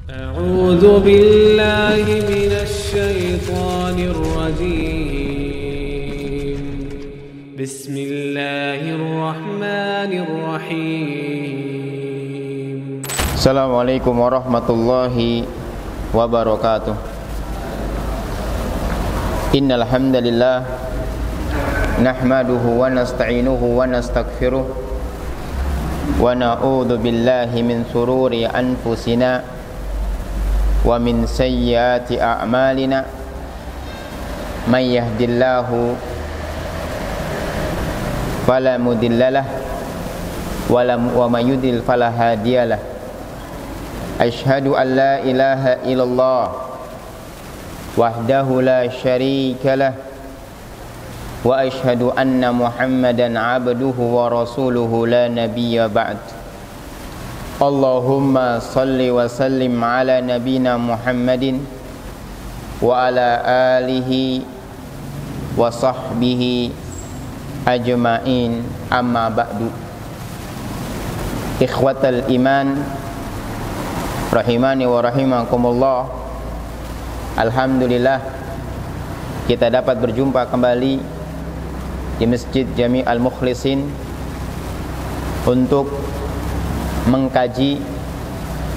أعوذ بالله من الشيطان الرجيم بسم الله الرحمن الرحيم Assalamualaikum warahmatullahi wabarakatuh. Innal hamdalillah nahmaduhu wa nasta'inuhu wa nastaghfiruh wa na'udzu billahi min shururi anfusina wa min sayyiati a'malina may yahdihillahu fala mudhillalah wa may yudlil fala hadiyalah. Asyhadu an la ilaha illallah wahdahu la syarika lah wa asyhadu anna Muhammadan abduhu wa rasuluhu la nabiyya ba'd. Allahumma salli wa sallim ala nabina Muhammadin wa ala alihi wa sahbihi ajma'in, amma ba'du. Ikhwatal iman rahimani wa rahimakumullah. Alhamdulillah kita dapat berjumpa kembali di Masjid Jami' Al-Mukhlisin untuk mengkaji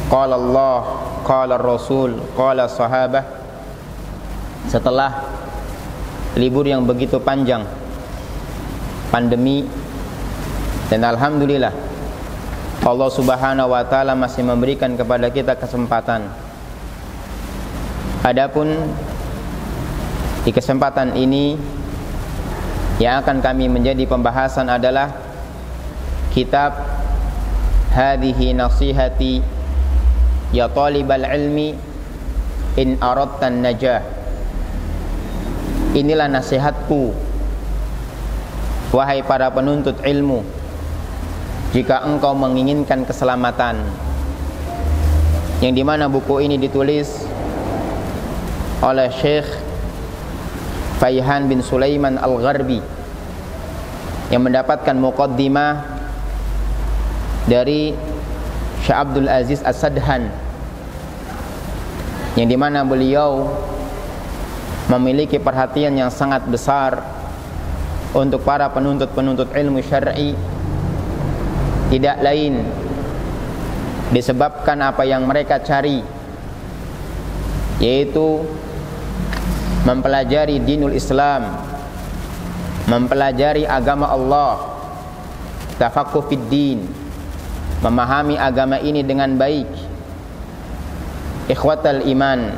qala Allah, qala Rasul, qala sahabah setelah libur yang begitu panjang pandemi. Dan alhamdulillah Allah Subhanahu wa taala masih memberikan kepada kita kesempatan. Adapun di kesempatan ini yang akan kami menjadi pembahasan adalah kitab Hadhihi nasihati ya talibal ilmi in aradtan najah. Inilah nasihatku wahai para penuntut ilmu jika engkau menginginkan keselamatan. Yang dimana buku ini ditulis oleh Syekh Fayhan bin Sulaiman Al-Gharbi yang mendapatkan muqaddimah dari Syekh Abdul Aziz As-Sadhan, yang dimana beliau memiliki perhatian yang sangat besar untuk para penuntut-penuntut ilmu syar'i. Tidak lain disebabkan apa yang mereka cari, yaitu mempelajari dinul Islam, mempelajari agama Allah, tafaqquh fid din, memahami agama ini dengan baik. Ikhwatal iman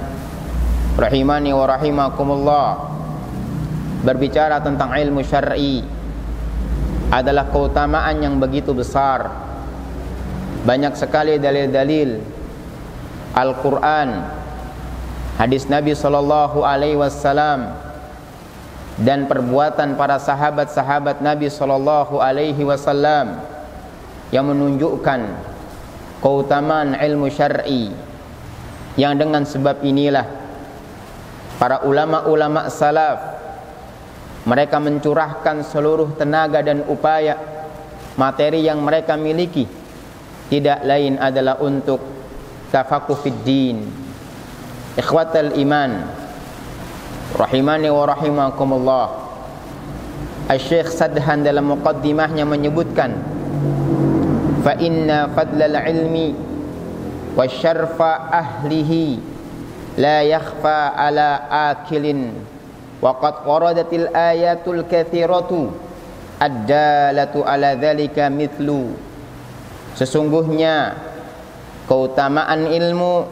rahimani wa rahimakumullah, berbicara tentang ilmu syar'i adalah keutamaan yang begitu besar. Banyak sekali dalil-dalil Al-Quran, hadis Nabi sallallahu alaihi wasallam, dan perbuatan para sahabat-sahabat Nabi sallallahu alaihi wasallam yang menunjukkan keutamaan ilmu syar'i. Yang dengan sebab inilah para ulama-ulama salaf mereka mencurahkan seluruh tenaga dan upaya materi yang mereka miliki, tidak lain adalah untuk tafaqquh fid din. Ikhwatal iman rahimani wa rahimakumullah, Asy-Syaikh Sadhan dalam muqaddimahnya menyebutkan fa inna fadlal ilmi wa syarfa ahlihi la yakhfa ala akilin wa qad waradatil ayatul katsiratu ad-dalatu ala dzalika mithlu. Sesungguhnya keutamaan ilmu,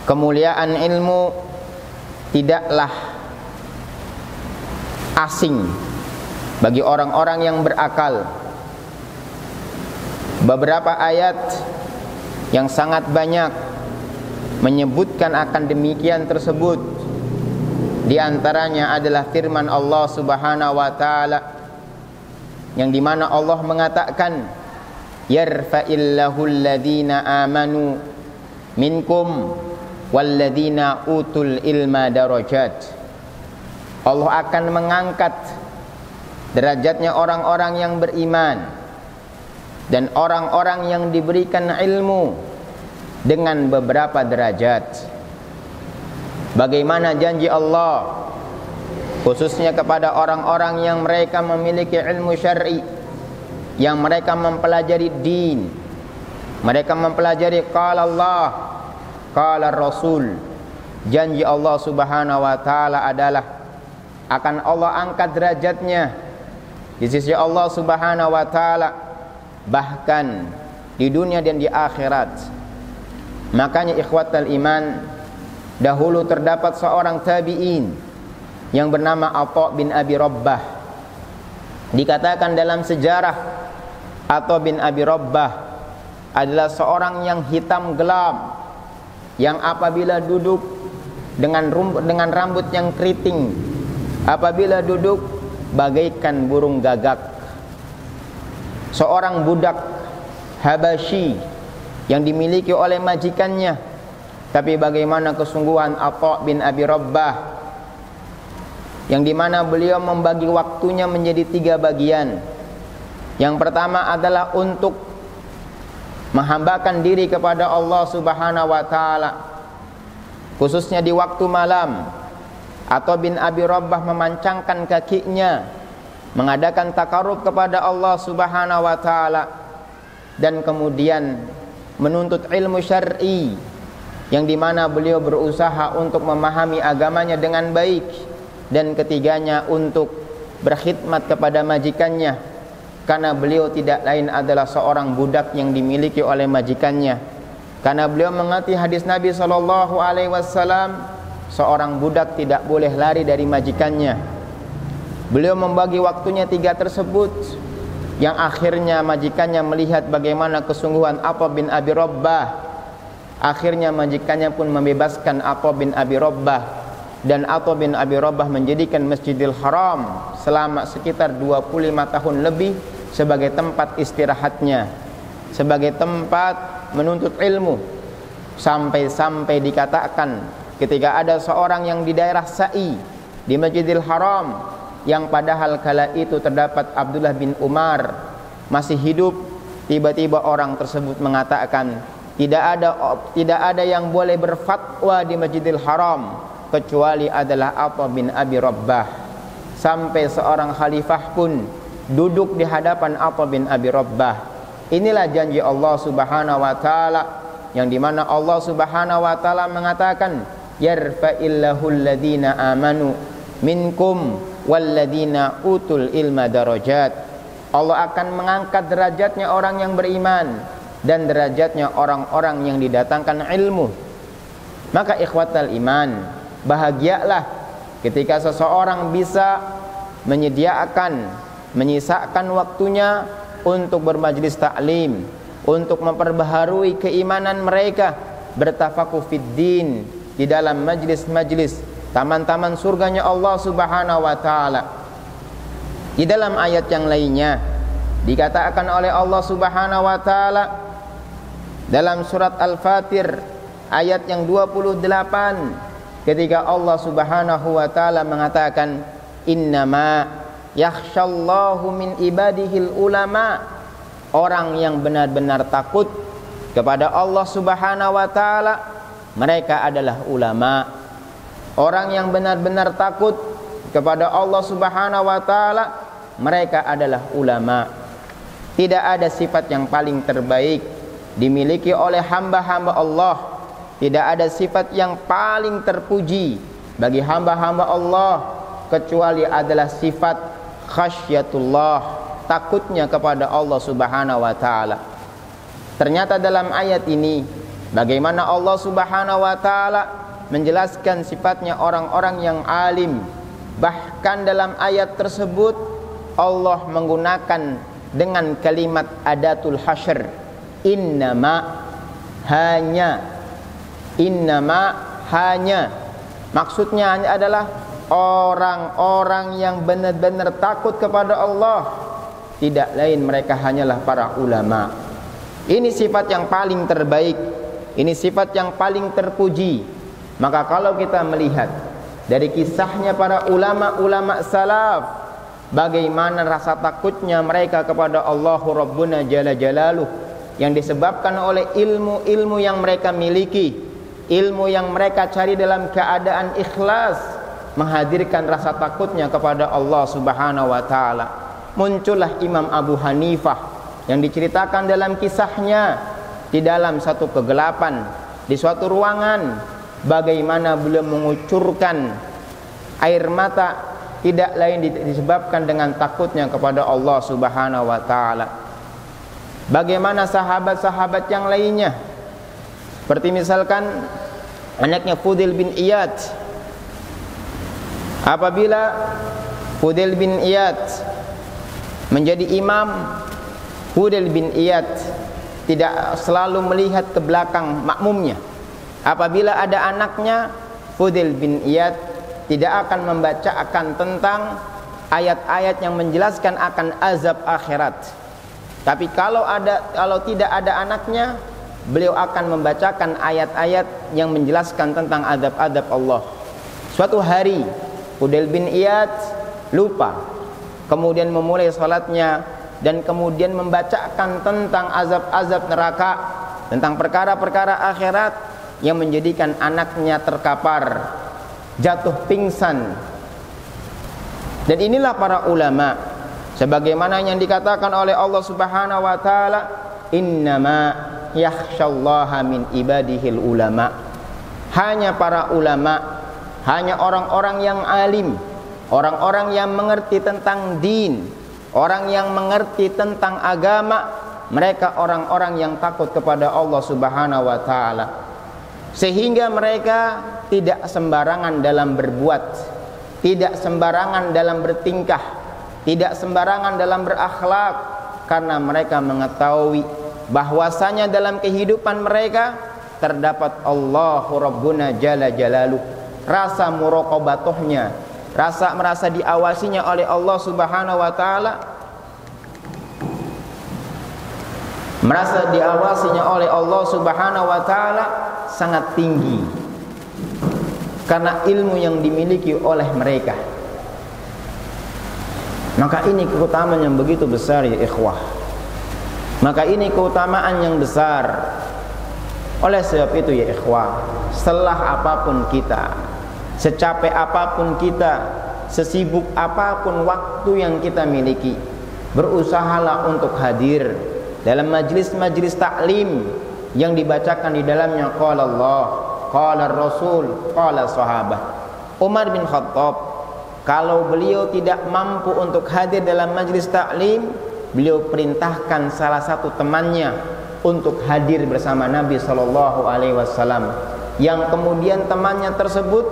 kemuliaan ilmu tidaklah asing bagi orang-orang yang berakal. Beberapa ayat yang sangat banyak menyebutkan akan demikian tersebut. Di antaranya adalah firman Allah Subhanahu wa taala yang dimana Allah mengatakan yarfa'illahu alladhina amanu minkum walladhina utul ilma darajat. Allah akan mengangkat derajatnya orang-orang yang beriman dan orang-orang yang diberikan ilmu dengan beberapa derajat. Bagaimana janji Allah khususnya kepada orang-orang yang mereka memiliki ilmu syar'i, yang mereka mempelajari din, mereka mempelajari qala Allah, qala Rasul. Janji Allah Subhanahu wa taala adalah akan Allah angkat derajatnya di sisi Allah Subhanahu wa taala, bahkan di dunia dan di akhirat. Makanya ikhwatal iman, dahulu terdapat seorang tabi'in yang bernama Atha bin Abi Rabbah. Dikatakan dalam sejarah, Atha bin Abi Rabbah adalah seorang yang hitam gelap, yang apabila duduk dengan rambut yang keriting, apabila duduk bagaikan burung gagak. Seorang budak Habasyi yang dimiliki oleh majikannya. Tapi bagaimana kesungguhan Atha bin Abi Rabbah, yang dimana beliau membagi waktunya menjadi 3 bagian. Yang pertama adalah untuk menghambakan diri kepada Allah Subhanahu wa taala, khususnya di waktu malam. Atha bin Abi Rabbah memancangkan kakinya, mengadakan takarrub kepada Allah Subhanahu wa taala, dan kemudian menuntut ilmu syar'i, yang dimana beliau berusaha untuk memahami agamanya dengan baik. Dan ketiganya untuk berkhidmat kepada majikannya, karena beliau tidak lain adalah seorang budak yang dimiliki oleh majikannya. Karena beliau mengerti hadis Nabi SAW, seorang budak tidak boleh lari dari majikannya. Beliau membagi waktunya 3 tersebut, yang akhirnya majikannya melihat bagaimana kesungguhan Atha bin Abi Rabbah. Akhirnya majikannya pun membebaskan Atha bin Abi Rabbah, dan Atha bin Abi Rabbah menjadikan Masjidil Haram selama sekitar 25 tahun lebih sebagai tempat istirahatnya, sebagai tempat menuntut ilmu. Sampai-sampai dikatakan ketika ada seorang yang di daerah Sa'i di Masjidil Haram, yang padahal kala itu terdapat Abdullah bin Umar masih hidup, tiba-tiba orang tersebut mengatakan tidak ada yang boleh berfatwa di Masjidil Haram kecuali adalah Atha bin Abi Rabbah. Sampai seorang khalifah pun duduk di hadapan Atha bin Abi Rabbah. Inilah janji Allah Subhanahu wa taala, yang dimana Allah Subhanahu wa taala mengatakan yarfa'illahu alladhina amanu minkum walladhina utul ilma darajat. Allah akan mengangkat derajatnya orang yang beriman dan derajatnya orang-orang yang didatangkan ilmu. Maka ikhwatal iman, bahagialah ketika seseorang bisa menyisakan waktunya untuk bermajlis taklim, untuk memperbaharui keimanan mereka, bertafakuh fid din di dalam majlis-majlis taman-taman surganya Allah Subhanahu wa taala. Di dalam ayat yang lainnya dikatakan oleh Allah Subhanahu wa taala dalam surat Al-Fatir ayat yang 28, ketika Allah Subhanahu wa taala mengatakan innama yakhshallahu min ibadihil ulama, orang yang benar-benar takut kepada Allah Subhanahu wa taala mereka adalah ulama. Orang yang benar-benar takut kepada Allah Subhanahu wa taala mereka adalah ulama. Tidak ada sifat yang paling terbaik dimiliki oleh hamba-hamba Allah. Tidak ada sifat yang paling terpuji bagi hamba-hamba Allah kecuali adalah sifat khasyatullah, takutnya kepada Allah Subhanahu wa taala. Ternyata dalam ayat ini bagaimana Allah Subhanahu wa taala menjelaskan sifatnya orang-orang yang alim. Bahkan dalam ayat tersebut Allah menggunakan dengan kalimat adatul hasyr, innama, hanya, maksudnya adalah orang-orang yang benar-benar takut kepada Allah, tidak lain mereka hanyalah para ulama. Ini sifat yang paling terbaik, ini sifat yang paling terpuji. Maka kalau kita melihat dari kisahnya para ulama-ulama salaf, bagaimana rasa takutnya mereka kepada Allahu Rabbuna Jalla Jalaluh, yang disebabkan oleh ilmu-ilmu yang mereka miliki, ilmu yang mereka cari dalam keadaan ikhlas, menghadirkan rasa takutnya kepada Allah Subhanahu wa taala. Muncullah Imam Abu Hanifah yang diceritakan dalam kisahnya di dalam satu kegelapan, di suatu ruangan, bagaimana beliau mengucurkan air mata, tidak lain disebabkan dengan takutnya kepada Allah Subhanahu wa taala. Bagaimana sahabat-sahabat yang lainnya, seperti misalkan anaknya Fudail bin Iyad. Apabila Fudail bin Iyad menjadi imam, Fudail bin Iyad tidak selalu melihat ke belakang makmumnya. Apabila ada anaknya, Fudail bin Iyad tidak akan membacakan tentang ayat-ayat yang menjelaskan akan azab akhirat. Tapi kalau tidak ada anaknya, beliau akan membacakan ayat-ayat yang menjelaskan tentang azab-azab Allah. Suatu hari Fudail bin Iyad lupa, kemudian memulai salatnya dan kemudian membacakan tentang azab-azab neraka, tentang perkara-perkara akhirat yang menjadikan anaknya terkapar, jatuh pingsan. Dan inilah para ulama, sebagaimana yang dikatakan oleh Allah Subhanahu wa taala, innama yakhsyallaha min ibadihil ulama. Hanya para ulama, hanya orang-orang yang alim, orang-orang yang mengerti tentang din, orang yang mengerti tentang agama, mereka orang-orang yang takut kepada Allah Subhanahu wa taala. Sehingga mereka tidak sembarangan dalam berbuat, tidak sembarangan dalam bertingkah, tidak sembarangan dalam berakhlak, karena mereka mengetahui bahwasanya dalam kehidupan mereka terdapat Allahu Rabbuna Jalla Jalaluh. Rasa muraqabatuhnya, rasa merasa diawasinya oleh Allah Subhanahu wa taala, merasa diawasinya oleh Allah Subhanahu wa taala sangat tinggi karena ilmu yang dimiliki oleh mereka. Maka ini keutamaan yang begitu besar ya ikhwah. Maka ini keutamaan yang besar. Oleh sebab itu ya ikhwah, setelah apapun kita, secapek apapun kita, sesibuk apapun waktu yang kita miliki, berusahalah untuk hadir dalam majlis-majlis taklim yang dibacakan di dalamnya qala Allah, qala Rasul, qala sahabat. Umar bin Khattab, kalau beliau tidak mampu untuk hadir dalam majlis taklim, beliau perintahkan salah satu temannya untuk hadir bersama Nabi sallallahu alaihi wasallam, yang kemudian temannya tersebut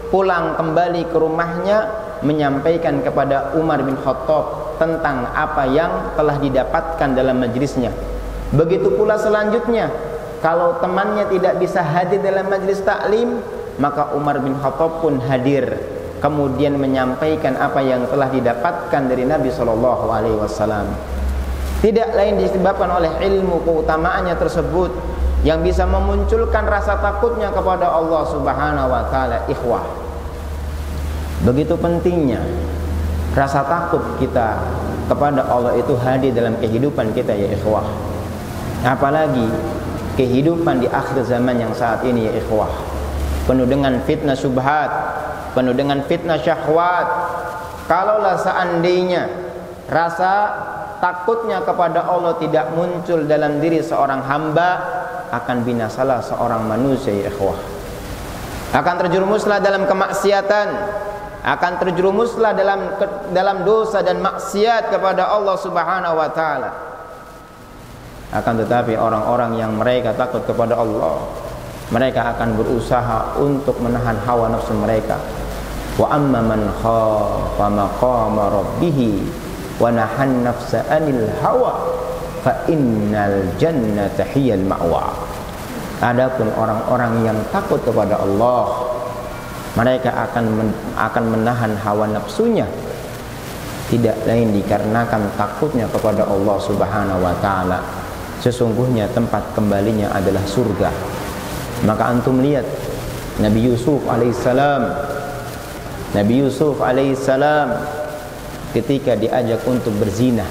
pulang kembali ke rumahnya menyampaikan kepada Umar bin Khattab tentang apa yang telah didapatkan dalam majlisnya. Begitu pula selanjutnya, kalau temannya tidak bisa hadir dalam majlis taklim, maka Umar bin Khattab pun hadir, kemudian menyampaikan apa yang telah didapatkan dari Nabi sallallahu alaihi wasallam. Tidak lain disebabkan oleh ilmu keutamaannya tersebut yang bisa memunculkan rasa takutnya kepada Allah Subhanahu wa taala. Ikhwah, begitu pentingnya rasa takut kita kepada Allah itu hadir dalam kehidupan kita ya ikhwah. Apalagi kehidupan di akhir zaman yang saat ini ya ikhwah, penuh dengan fitnah syubhat, penuh dengan fitnah syahwat. Kalaulah seandainya rasa takutnya kepada Allah tidak muncul dalam diri seorang hamba, akan binasalah seorang manusia ya ikhwah. Akan terjerumuslah dalam kemaksiatan, akan terjerumuslah dalam dosa dan maksiat kepada Allah Subhanahu wa taala. Akan tetapi orang-orang yang mereka takut kepada Allah, mereka akan berusaha untuk menahan hawa nafsu mereka. Wa amma man khafa maqama rabbih wa nahan nafsa anil hawa fa innal jannata hiyal ma'wa. Adapun orang-orang yang takut kepada Allah, mereka akan menahan hawa nafsunya, tidak lain dikarenakan takutnya kepada Allah Subhanahu wa taala. Sesungguhnya tempat kembalinya adalah surga. Maka antum lihat Nabi Yusuf alaihissalam, ketika diajak untuk berzina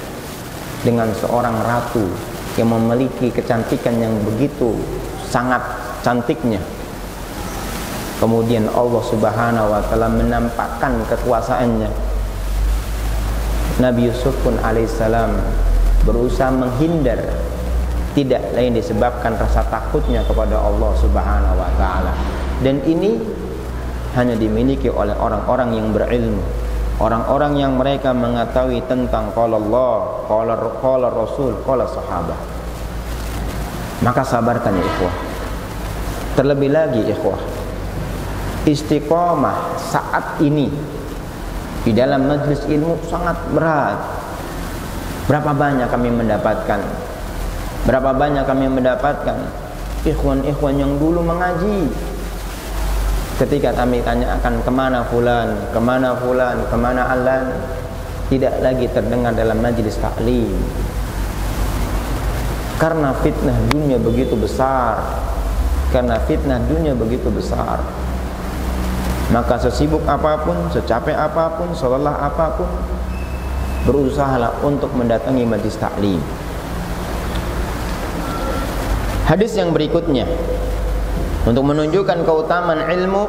dengan seorang ratu yang memiliki kecantikan yang begitu sangat cantiknya. Kemudian Allah Subhanahu wa taala menampakkan kekuasaannya. Nabi Yusuf pun alaihissalam berusaha menghindar, tidak lain disebabkan rasa takutnya kepada Allah Subhanahu wa taala. Dan ini hanya dimiliki oleh orang-orang yang berilmu, orang-orang yang mereka mengetahui tentang qala Allah, qala Rasul, qala sahabat. Maka sabarkan ya ikhwah. Terlebih lagi ikhwah, istiqomah saat ini di dalam majlis ilmu sangat berat. Berapa banyak kami mendapatkan, berapa banyak kami mendapatkan ikhwan-ikhwan yang dulu mengaji, ketika kami tanyakan kemana fulan, kemana alan, tidak lagi terdengar dalam majlis taklim. Karena fitnah dunia begitu besar, maka sesibuk apapun, secapek apapun, selelah apapun, berusahalah untuk mendatangi majlis taklim. Hadis yang berikutnya untuk menunjukkan keutamaan ilmu,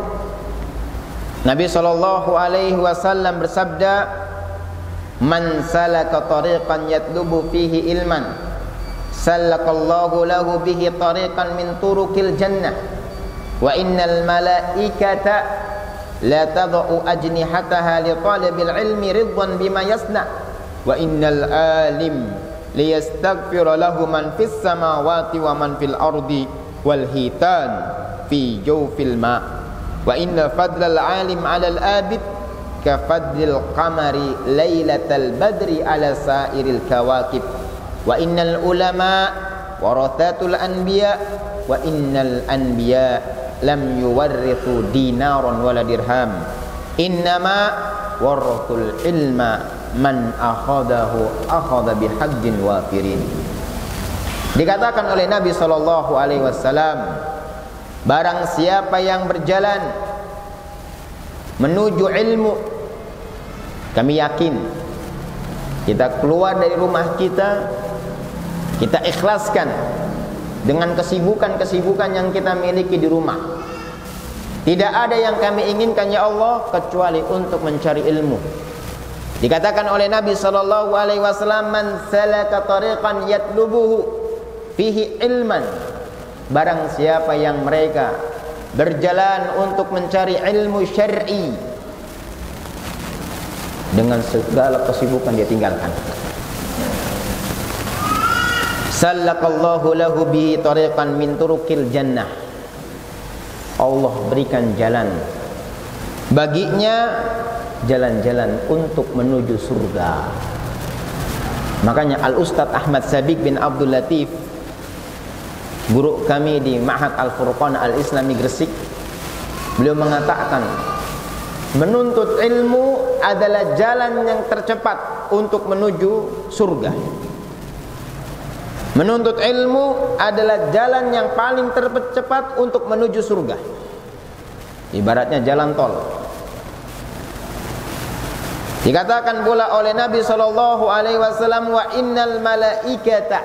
Nabi sallallahu alaihi wasallam bersabda, "Man salaka tariqan yatlubu fihi ilman, salakallahu lahu bihi tariqan min turuqil jannah, wa innal malaikata la tad'u ajnihataha li talibil ilmi ridwan bima yasna, wa innal alim liyastaghfira lahu man fis samawati wa man fil ardi wal hitan fi jawfil ma, wa inna fadlal alim 'alal abid ka fadlil qamari lailatal badri 'ala sa'iril kawakib, wa innal ulama warathatul anbiya, wa innal anbiya lam yuwarrithu dinaran wala dirham, innama warathul ilma man akhadahu akhadha bihaddin wafirin." Dikatakan oleh Nabi sallallahu alaihi wasallam, barang siapa yang berjalan menuju ilmu, kami yakin kita keluar dari rumah kita ikhlaskan dengan kesibukan-kesibukan yang kita miliki di rumah. Tidak ada yang kami inginkan ya Allah kecuali untuk mencari ilmu. Dikatakan oleh Nabi sallallahu alaihi wasallam, "Man salaka tariqan yatlubuhu fihi ilman." Barang siapa yang mereka berjalan untuk mencari ilmu syar'i, dengan segala kesibukan dia tinggalkan, sallakallahu lahu bihi tariqan min turuqil jannah. Allah berikan jalan baginya, jalan-jalan untuk menuju surga. Makanya Al-Ustadz Ahmad Sabiq bin Abdul Latif, guru kami di Ma'had Al-Furqan Al-Islami Gresik, beliau mengatakan, menuntut ilmu adalah jalan yang tercepat untuk menuju surga. Menuntut ilmu adalah jalan yang paling tercepat untuk menuju surga. Ibaratnya jalan tol. Dikatakan pula oleh Nabi sallallahu alaihi wasallam, "Wa innal malaikata,"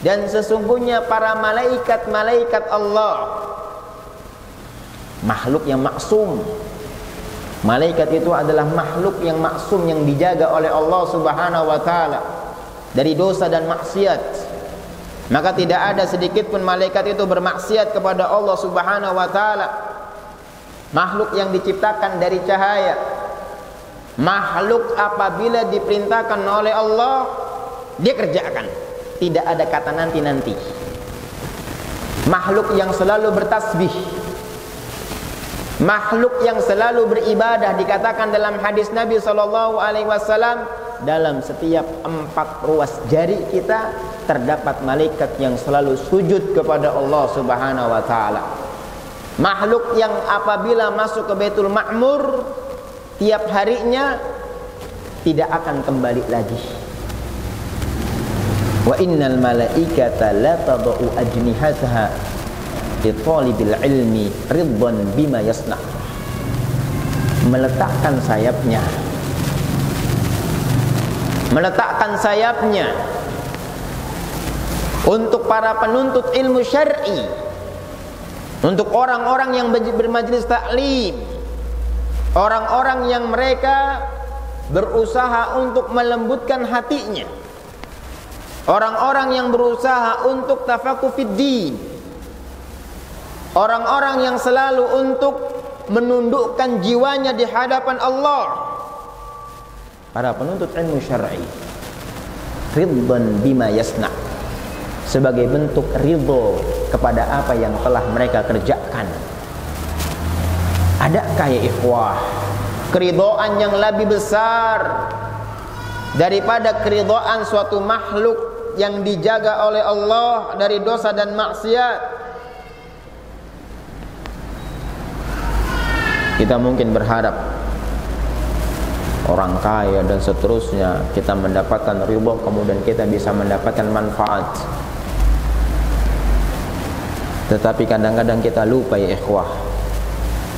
dan sesungguhnya para malaikat Allah, makhluk yang maksum. Malaikat itu adalah makhluk yang maksum, yang dijaga oleh Allah Subhanahu wa taala dari dosa dan maksiat. Maka tidak ada sedikit pun malaikat itu bermaksiat kepada Allah Subhanahu wa taala. Makhluk yang diciptakan dari cahaya, makhluk apabila diperintahkan oleh Allah dia kerjakan, tidak ada kata nanti-nanti. Makhluk yang selalu bertasbih, makhluk yang selalu beribadah. Dikatakan dalam hadis Nabi sallallahu alaihi wasallam, dalam setiap 4 ruas jari kita terdapat malaikat yang selalu sujud kepada Allah Subhanahu wa taala. Makhluk yang apabila masuk ke Baitul Ma'mur tiap harinya tidak akan kembali lagi. Wa innal malaikata la tad'u ajnihataha li talibil ilmi ridwan bima yasna. Meletakkan sayapnya untuk para penuntut ilmu syar'i, untuk orang-orang yang bermajlis taklim, orang-orang yang mereka berusaha untuk melembutkan hatinya, orang-orang yang berusaha untuk tafaqquh fid din, orang-orang yang selalu untuk menundukkan jiwanya di hadapan Allah. Para penuntut ilmu syar'i ridwan bima yasna, sebagai bentuk ridho kepada apa yang telah mereka kerjakan. Adakah ya ikhwah keridhaan yang lebih besar daripada keridhaan suatu makhluk yang dijaga oleh Allah dari dosa dan maksiat? Kita mungkin berharap orang kaya dan seterusnya kita mendapatkan ridha, kemudian kita bisa mendapatkan manfaat. Tetapi kadang-kadang kita lupa ya ikhwah,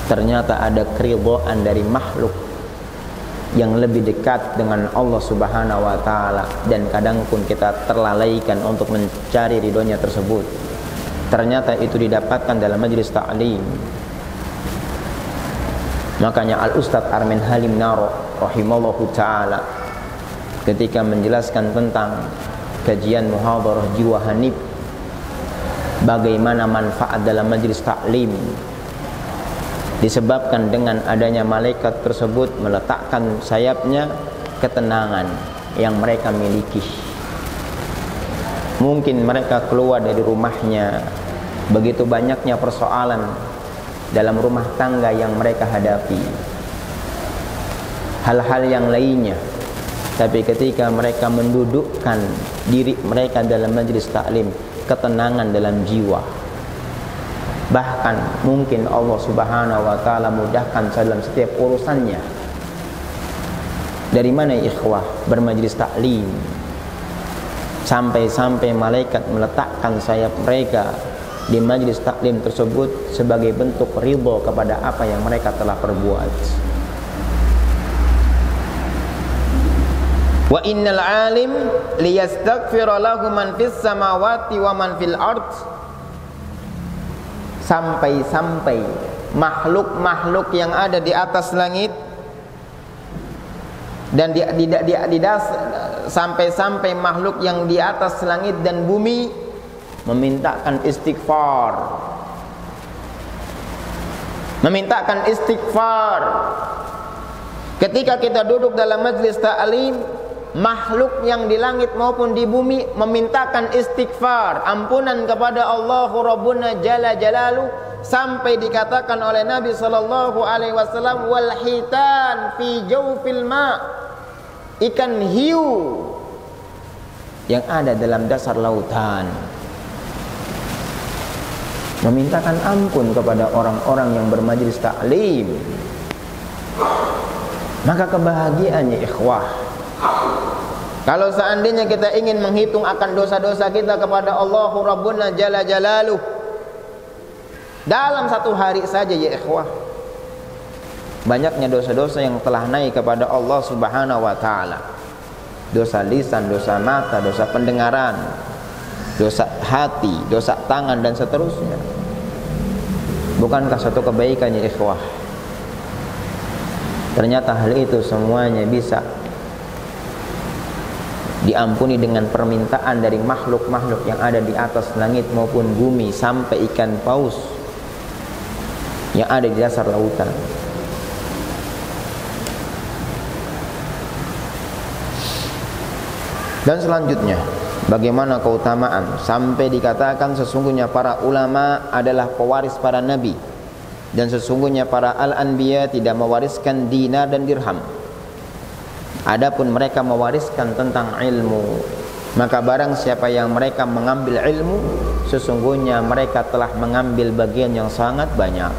ternyata ada keridhaan dari makhluk yang lebih dekat dengan Allah Subhanahu wa taala, dan kadang pun kita terlalaikan untuk mencari ridhonya tersebut. Ternyata itu didapatkan dalam majlis ta'lim. Makanya Al-Ustadz Armin Halim Naro rahimallahu ta'ala ketika menjelaskan tentang kajian muhadharah jiwa hanif, bagaimana manfaat dalam majlis taklim, disebabkan dengan adanya malaikat tersebut meletakkan sayapnya ketenangan yang mereka miliki. Mungkin mereka keluar dari rumahnya, begitu banyaknya persoalan dalam rumah tangga yang mereka hadapi, hal-hal yang lainnya, tapi ketika mereka mendudukkan diri mereka dalam majlis taklim, ketenangan dalam jiwa. Bahkan mungkin Allah Subhanahu wa taala mudahkan dalam setiap urusannya. Dari mana ikhwah bermajlis taklim, sampai-sampai malaikat meletakkan sayap mereka di majlis taklim tersebut sebagai bentuk ridha kepada apa yang mereka telah perbuat. Wa innal alim liyastaghfira lahu man fis samawati wa man fil ard. Sampai-sampai makhluk-makhluk yang ada di atas langit dan sampai-sampai makhluk yang di atas langit dan bumi memintakan istighfar. Memintakan istighfar. Ketika kita duduk dalam majlis ta'lim, makhluk yang di langit maupun di bumi memintakan istighfar, ampunan kepada Allah Rabbuna Jalla Jalaluh, sampai dikatakan oleh Nabi sallallahu alaihi wasallam, wal hitan fi jawfil ma, ikan hiu yang ada dalam dasar lautan memintakan ampun kepada orang-orang yang bermajlis taklim. Maka kebahagiaannya ikhwah, kalau seandainya kita ingin menghitung akan dosa-dosa kita kepada Allah Rabbuna Jalla Jalaluh dalam satu hari saja ya ikhwah, banyaknya dosa-dosa yang telah naik kepada Allah Subhanahu wa taala. Dosa lisan, dosa mata, dosa pendengaran, dosa hati, dosa tangan dan seterusnya. Bukankah satu kebaikan ya ikhwah? Ternyata hal itu semuanya bisa diampuni dengan permintaan dari makhluk-makhluk yang ada di atas langit maupun bumi, sampai ikan paus yang ada di dasar lautan. Dan selanjutnya, bagaimana keutamaan sampai dikatakan sesungguhnya para ulama adalah pewaris para nabi, dan sesungguhnya para al-anbiya tidak mewariskan dinar dan dirham. Adapun mereka mewariskan tentang ilmu, maka barang siapa yang mereka mengambil ilmu, sesungguhnya mereka telah mengambil bagian yang sangat banyak.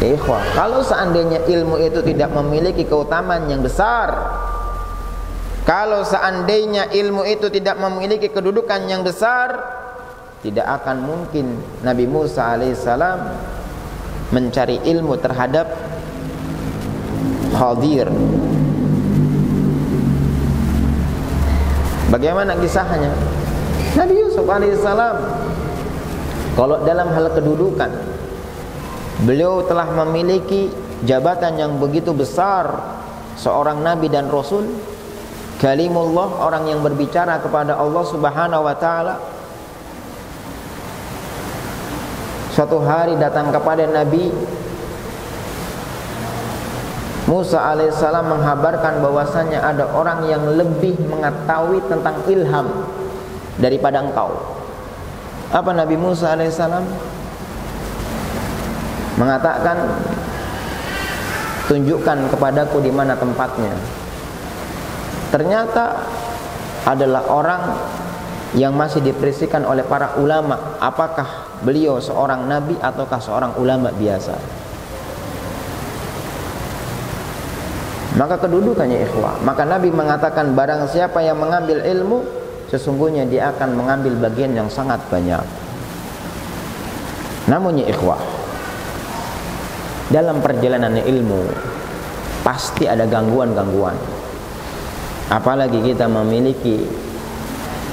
Ya ikhwah, kalau seandainya ilmu itu tidak memiliki keutamaan yang besar, kalau seandainya ilmu itu tidak memiliki kedudukan yang besar, tidak akan mungkin Nabi Musa alaihissalam mencari ilmu terhadap Khadir. Bagaimana kisahnya? Nabi Yusuf alaihissalam, kalau dalam hal kedudukan, beliau telah memiliki jabatan yang begitu besar, seorang nabi dan rasul, kalimullah, orang yang berbicara kepada Allah Subhanahu wa taala. Suatu hari datang kepada Nabi Musa alaihissalam menghabarkan bahwasanya ada orang yang lebih mengetahui tentang ilham daripada engkau. Apa Nabi Musa alaihissalam? Mengatakan, tunjukkan kepadaku di mana tempatnya. Ternyata adalah orang yang masih diperisikan oleh para ulama, apakah beliau seorang nabi ataukah seorang ulama biasa. Maka kedudukannya ikhwah, maka Nabi mengatakan barang siapa yang mengambil ilmu, sesungguhnya dia akan mengambil bagian yang sangat banyak. Namun ya ikhwah, dalam perjalanan ilmu pasti ada gangguan-gangguan. Apalagi kita memiliki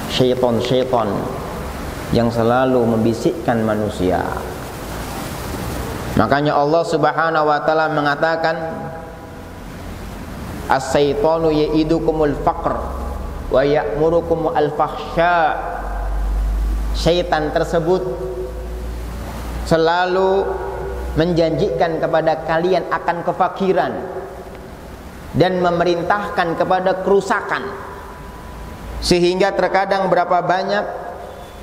syaitan-syaitan yang selalu membisikkan manusia. Makanya Allah Subhanahu wa taala mengatakan, as-syaitanu ya'idukumul faqr wa ya'murukum al-fakhsya. Syaitan tersebut selalu menjanjikan kepada kalian akan kefakiran dan memerintahkan kepada kerusakan, sehingga terkadang berapa banyak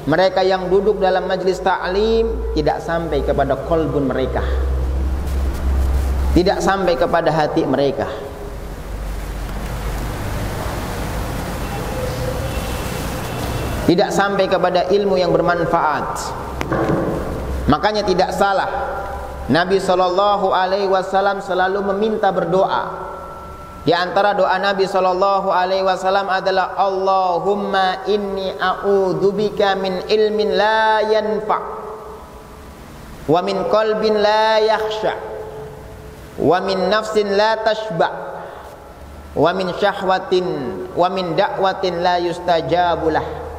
mereka yang duduk dalam majlis ta'lim tidak sampai kepada qalbun mereka, tidak sampai kepada hati mereka. Tidak sampai kepada ilmu yang bermanfaat. Makanya tidak salah Nabi SAW selalu meminta berdoa. Di antara doa Nabi SAW adalah, Allahumma inni a'udzubika min ilmin la yanfa' wa min qalbin la yakhsha wa min nafsin la tashba' wa min syahwatin wa min da'watin la yustajabulah.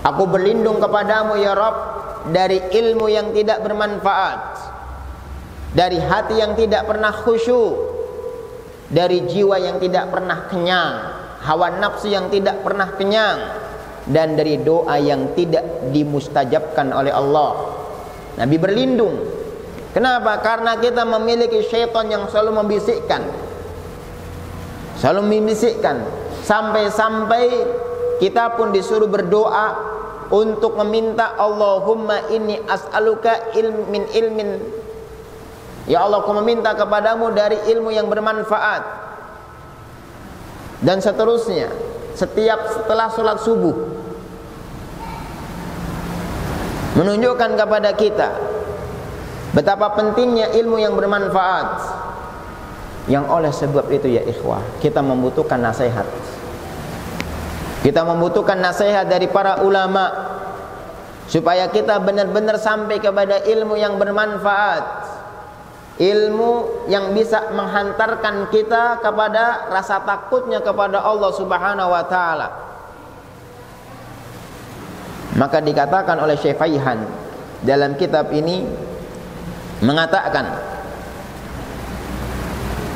Aku berlindung kepadamu ya Rabb dari ilmu yang tidak bermanfaat, dari hati yang tidak pernah khusyuk, dari jiwa yang tidak pernah kenyang, hawa nafsu yang tidak pernah kenyang, dan dari doa yang tidak dimustajabkan oleh Allah. Nabi berlindung. Kenapa? Karena kita memiliki syaitan yang selalu membisikkan, sampai-sampai kita pun disuruh berdoa untuk meminta, Allahumma inni as'aluka min ilmin, ya Allah, aku meminta kepadamu dari ilmu yang bermanfaat, dan seterusnya. Setelah sholat subuh menunjukkan kepada kita betapa pentingnya ilmu yang bermanfaat. Yang oleh sebab itu ya ikhwah, kita membutuhkan nasihat. Kita membutuhkan nasihat dari para ulama supaya kita benar-benar sampai kepada ilmu yang bermanfaat, ilmu yang bisa menghantarkan kita kepada rasa takutnya kepada Allah Subhanahu wa taala. Maka dikatakan oleh Syekh Faihan dalam kitab ini, mengatakan,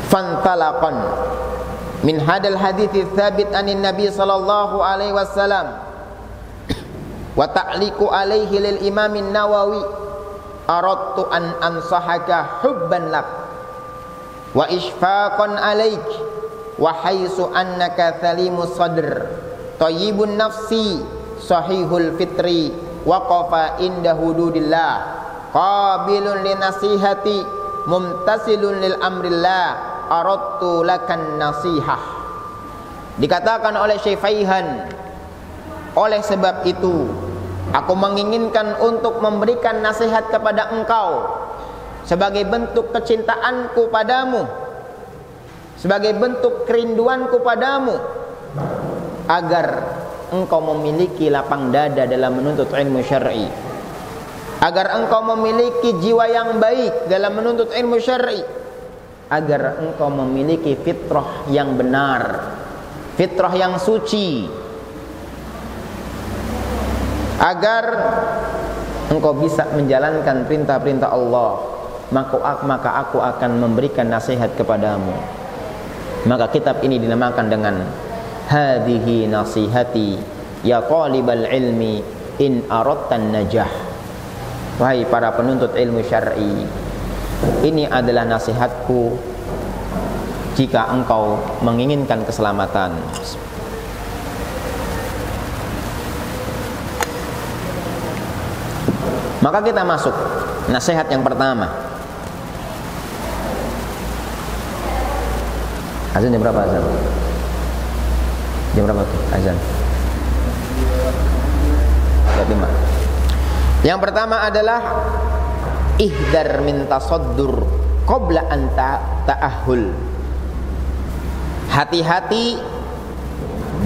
fantalaqan min hadal hadithi thabit anin Nabi sallallahu alaihi wasallam wa ta'liqu alaihi lil Imamin Nawawi, aradtu an ansahaka hubban lak wa ishfaqan alaik wa haitsu annaka thalimus sadr thayyibun nafsi sahihul fitri waqafa inda hududillah qabilun linasihati mumtasilun lil amrillah aradtu lakan nasihah. Dikatakan oleh Syekh Faihan, oleh sebab itu aku menginginkan untuk memberikan nasihat kepada engkau sebagai bentuk kecintaanku padamu, sebagai bentuk kerinduanku padamu, agar engkau memiliki lapang dada dalam menuntut ilmu syar'i, agar engkau memiliki jiwa yang baik dalam menuntut ilmu syar'i, agar engkau memiliki fitrah yang benar, fitrah yang suci, agar engkau bisa menjalankan perintah-perintah Allah, maka aku akan memberikan nasihat kepadamu. Maka kitab ini dinamakan dengan Hadhihi nasihati ya talibal ilmi in aradtan najah. Wahai para penuntut ilmu syar'i, ini adalah nasihatku jika engkau menginginkan keselamatan. Maka kita masuk nasihat yang pertama. Azan jam berapa azan? Jam berapa azan? 5. Yang pertama adalah ihdar min tasaddur qabla an ta'ahul. Hati-hati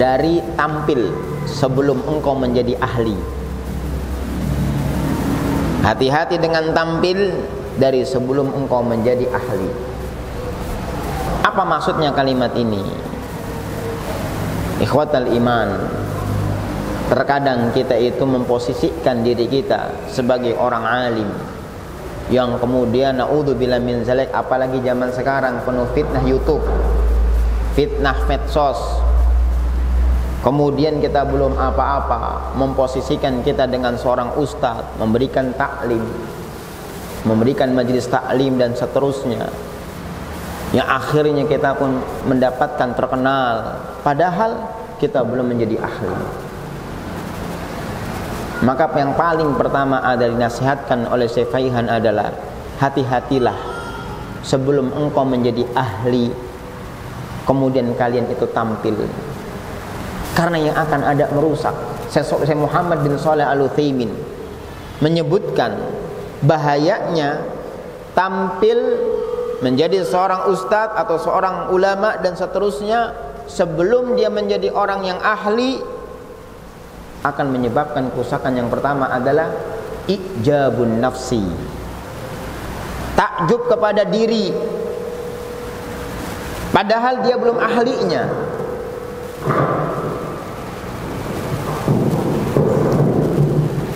dari tampil sebelum engkau menjadi ahli. Hati-hati dengan tampil dari sebelum engkau menjadi ahli. Apa maksudnya kalimat ini? Ikhwatal iman, terkadang kita itu memposisikan diri kita sebagai orang alim yang kemudian naudzubillah min zalik, apalagi zaman sekarang penuh fitnah YouTube, fitnah medsos. Kemudian kita belum apa-apa memposisikan kita dengan seorang ustadz, memberikan taklim, memberikan majelis taklim dan seterusnya, yang akhirnya kita pun mendapatkan terkenal, padahal kita belum menjadi ahli. Maka yang paling pertama adalah dinasihatkan oleh Syekh Faihan adalah hati-hatilah sebelum engkau menjadi ahli, kemudian kalian itu tampil, karena yang akan ada merusak. Syekh Muhammad bin Shalih Al-Utsaimin menyebutkan bahayanya tampil menjadi seorang ustadz atau seorang ulama dan seterusnya sebelum dia menjadi orang yang ahli, akan menyebabkan kerusakan. Yang pertama adalah ijabun nafsi, takjub kepada diri padahal dia belum ahlinya.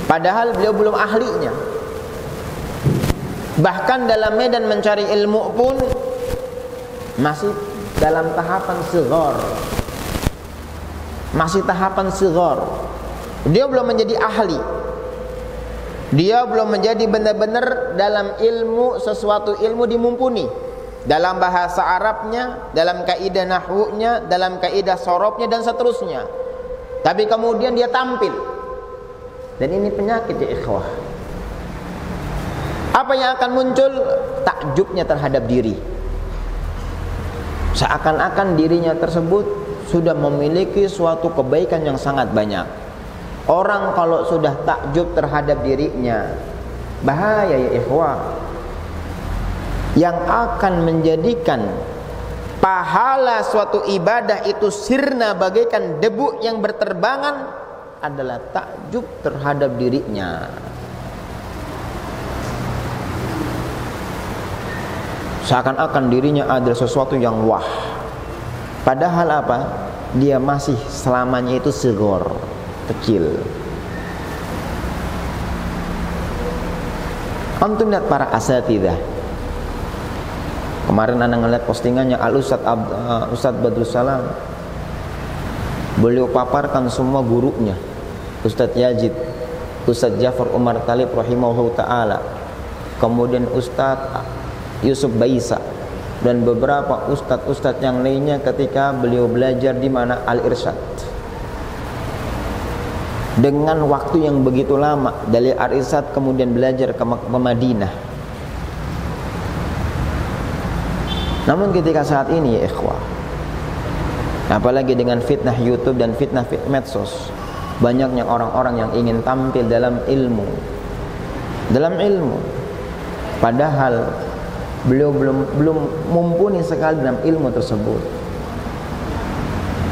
Padahal beliau belum ahlinya. Bahkan dalam medan mencari ilmu pun masih dalam tahapan sighar. Masih tahapan sighar. Dia belum menjadi ahli. Dia belum menjadi benar-benar dalam ilmu, sesuatu ilmu dimumpuni. Dalam bahasa Arabnya, dalam kaidah nahwunya, dalam kaidah sorobnya dan seterusnya. Tapi kemudian dia tampil. Dan ini penyakit ya ikhwah. Apa yang akan muncul? Takjubnya terhadap diri. Seakan-akan dirinya tersebut sudah memiliki suatu kebaikan yang sangat banyak. Orang kalau sudah takjub terhadap dirinya, bahaya ya ikhwah. Yang akan menjadikan pahala suatu ibadah itu sirna bagaikan debu yang berterbangan adalah takjub terhadap dirinya. Seakan-akan dirinya adalah sesuatu yang wah, padahal apa? Dia masih selamanya itu sighar, kecil. Antum lihat para asatidzah. Kemarin anda ngeliat postingannya Ustadz Badrus Salam. Beliau paparkan semua gurunya, Ustadz Yazid, Ustadz Ja'far Umar Talib rahimahullah ta'ala, kemudian Ustadz Yusuf Baisa dan beberapa ustadz-ustadz yang lainnya ketika beliau belajar di mana Al-Irsyad. Dengan waktu yang begitu lama dari Al-Irsyad kemudian belajar ke Madinah. Namun ketika saat ini ya ikhwah, apalagi dengan fitnah YouTube dan fitnah medsos, banyaknya orang-orang yang ingin tampil dalam ilmu, padahal beliau belum mumpuni sekali dalam ilmu tersebut.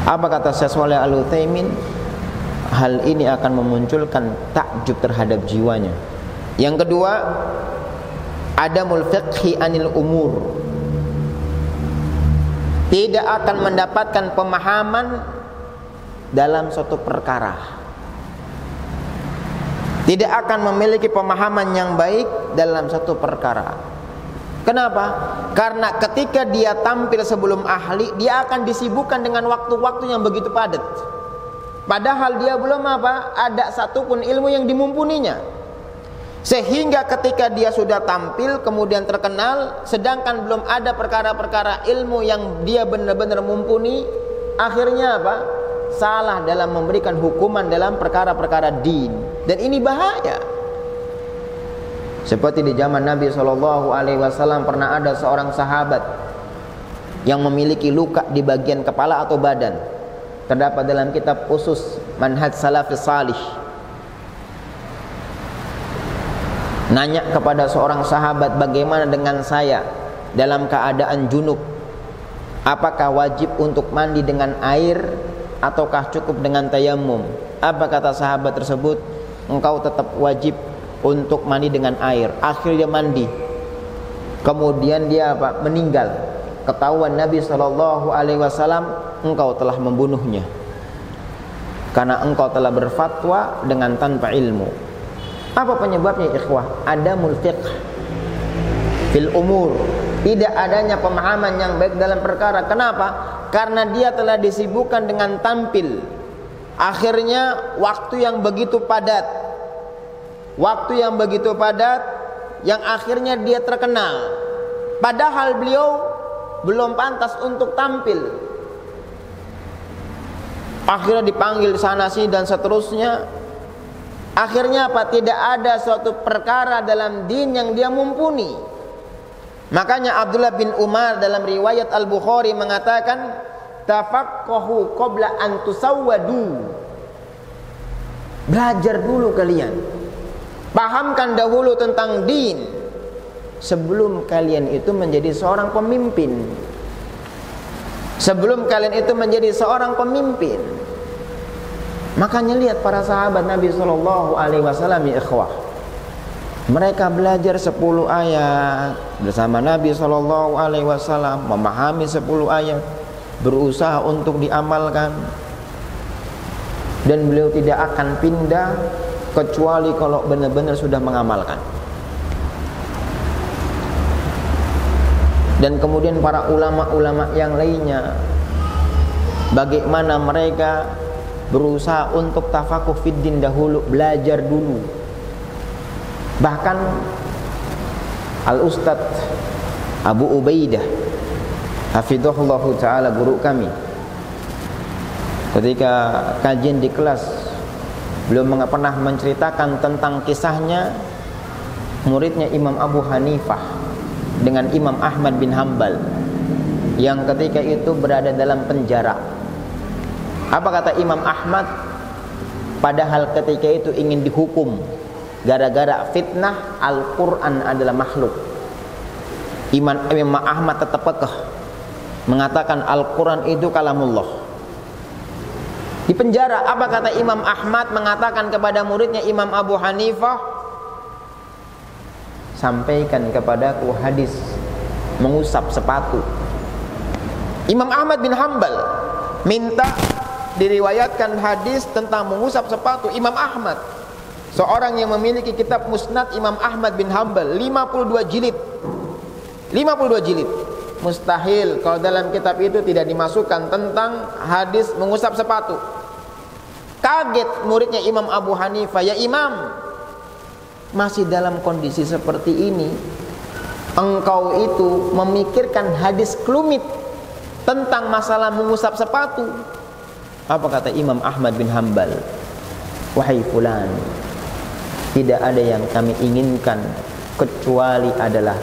Apa kata Syekh Shalih Al-Utsaimin? Hal ini akan memunculkan takjub terhadap jiwanya. Yang kedua, adamul fiqhi anil umur. Tidak akan mendapatkan pemahaman dalam suatu perkara, tidak akan memiliki pemahaman yang baik dalam satu perkara. Kenapa? Karena ketika dia tampil sebelum ahli, dia akan disibukkan dengan waktu-waktu yang begitu padat. Padahal dia belum ada satupun ilmu yang dimumpuninya. Sehingga ketika dia sudah tampil kemudian terkenal, sedangkan belum ada perkara-perkara ilmu yang dia benar-benar mumpuni, akhirnya salah dalam memberikan hukuman dalam perkara-perkara din. Dan ini bahaya. Seperti di zaman Nabi SAW pernah ada seorang sahabat yang memiliki luka di bagian kepala atau badan. Terdapat dalam kitab khusus Manhaj Salafis Salih. Nanya kepada seorang sahabat, bagaimana dengan saya dalam keadaan junub? Apakah wajib untuk mandi dengan air ataukah cukup dengan tayammum? Apa kata sahabat tersebut? Engkau tetap wajib untuk mandi dengan air. Akhirnya mandi. Kemudian dia meninggal. Ketahuan Nabi SAW, engkau telah membunuhnya karena engkau telah berfatwa dengan tanpa ilmu. Apa penyebabnya ikhwah? Adamul fiqh fil umur, tidak adanya pemahaman yang baik dalam perkara. Kenapa? Karena dia telah disibukkan dengan tampil. Akhirnya waktu yang begitu padat, yang akhirnya dia terkenal, padahal beliau belum pantas untuk tampil. Akhirnya dipanggil sana sini dan seterusnya. Akhirnya tidak ada suatu perkara dalam din yang dia mumpuni. Makanya Abdullah bin Umar dalam riwayat Al-Bukhari mengatakan, tafaqqahu qabla an tusawwadu. Belajar dulu kalian, pahamkan dahulu tentang din sebelum kalian itu menjadi seorang pemimpin. Sebelum kalian itu menjadi seorang pemimpin. Makanya lihat para sahabat Nabi SAW, ya ikhwah, mereka belajar 10 ayat bersama Nabi SAW, memahami 10 ayat, berusaha untuk diamalkan. Dan beliau tidak akan pindah kecuali kalau benar-benar sudah mengamalkan. Dan kemudian para ulama-ulama yang lainnya, bagaimana mereka berusaha untuk tafakuh fiddin dahulu, belajar dulu. Bahkan Al-Ustadz Abu Ubaidah hafidhahullahu ta'ala, guru kami, ketika kajian di kelas, beliau pernah menceritakan tentang kisahnya muridnya Imam Abu Hanifah dengan Imam Ahmad bin Hanbal yang ketika itu berada dalam penjara. Apa kata Imam Ahmad? Padahal ketika itu ingin dihukum gara-gara fitnah Al-Quran adalah makhluk. Imam Ahmad tetap kekeh mengatakan Al-Quran itu kalamullah. Di penjara, apa kata Imam Ahmad mengatakan kepada muridnya Imam Abu Hanifah? Sampaikan kepadaku hadis mengusap sepatu. Imam Ahmad bin Hanbal minta diriwayatkan hadis tentang mengusap sepatu. Imam Ahmad, seorang yang memiliki kitab Musnad Imam Ahmad bin Hanbal, 52 jilid. 52 jilid. Mustahil kalau dalam kitab itu tidak dimasukkan tentang hadis mengusap sepatu. Kaget muridnya Imam Abu Hanifah, ya Imam, masih dalam kondisi seperti ini engkau itu memikirkan hadis kelumit tentang masalah mengusap sepatu. Apa kata Imam Ahmad bin Hanbal? Wahai fulan, tidak ada yang kami inginkan kecuali adalah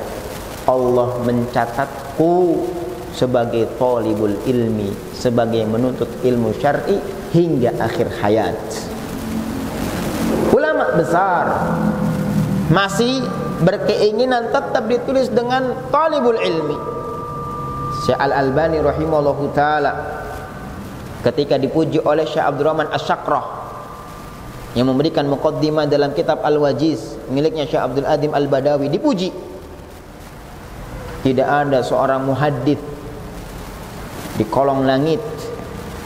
Allah mencatatku sebagai talibul ilmi, sebagai menuntut ilmu syar'i hingga akhir hayat. Ulama besar masih berkeinginan tetap ditulis dengan talibul ilmi. Syekh Al-Albani rahimahullahu ta'ala ketika dipuji oleh Syekh Abdurrahman Asy-Syakrah yang memberikan muqaddimah dalam kitab Al-Wajiz miliknya Syekh Abdul Adim Al-Badawi, dipuji, tidak ada seorang muhaddits di kolong langit,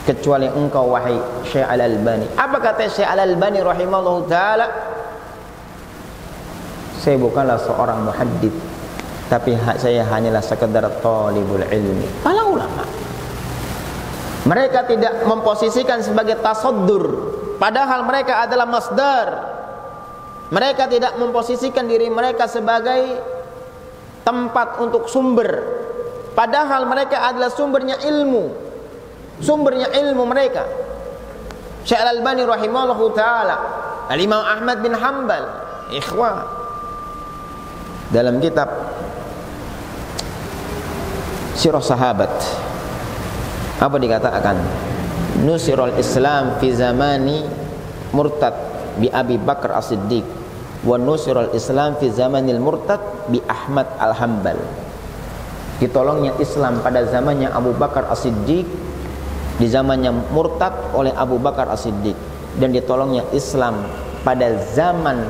kecuali engkau wahai Syekh Al-Albani. Apa kata Syekh Al-Albani rahimahullah ta'ala? Saya bukanlah seorang muhaddits, tapi saya hanyalah sekedar talibul ilmi. Para ulama, mereka tidak memposisikan sebagai tasaddur, padahal mereka adalah masdar. Mereka tidak memposisikan diri mereka sebagai tempat untuk sumber, padahal mereka adalah sumbernya ilmu. Sumbernya ilmu mereka. Syekh Al-Albani rahimahullah ta'ala, Al-Imam Ahmad bin Hanbal, ikhwah, dalam kitab Sirah Sahabat, apa dikatakan? Nusirul Islam fi zamani murtad bi Abi Bakar As-Siddiq, wa nusirul Islam fi zamanil murtad bi Ahmad Al-Hanbal. Ditolongnya Islam pada zamannya Abu Bakar As-Siddiq, di zamannya murtad oleh Abu Bakar As-Siddiq, dan ditolongnya Islam pada zaman